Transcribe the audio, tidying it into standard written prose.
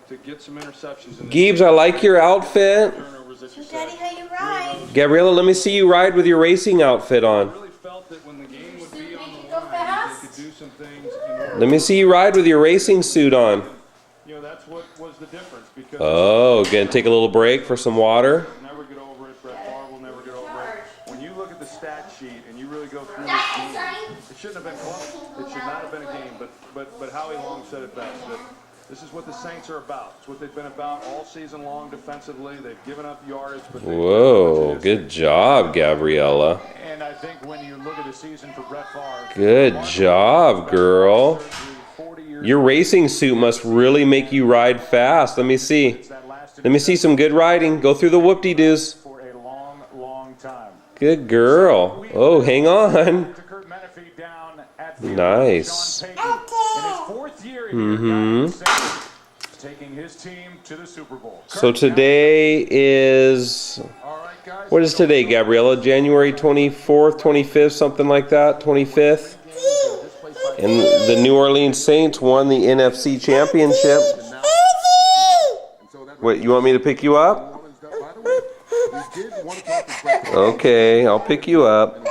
to get some interceptions. Gibbs, I like your outfit. So Daddy, how you ride? Gabriella, let me see you ride with your racing outfit on. I really felt that when the game would be on the Go line, fast? they could do some things. In order Let me see you ride with your racing suit on. you know, that's what was the difference. Because Oh, gonna take a little break for some water. we'll never get over it. Brett Favre will never get over it. When you look at the stat sheet and you really go through this game, it shouldn't have been close. It should not have been a game. But Howie Long said it best. That this is what the Saints are about. It's what they've been about all season long defensively. They've given up yardage. But Whoa, good job, Gabriella. And I think when you look at the season for Brett Favre, Good job, girl. Your racing suit must really make you ride fast. Let me see. Let me see some good riding. Go through the whoop-de-doos. for a long, long time. Good girl. Oh, hang on. Nice. Taking his team to the Super Bowl. So today is, what is today, Gabriella? January 24th, 25th, something like that, 25th? And the New Orleans Saints won the NFC Championship. Wait, you want me to pick you up? Okay, I'll pick you up.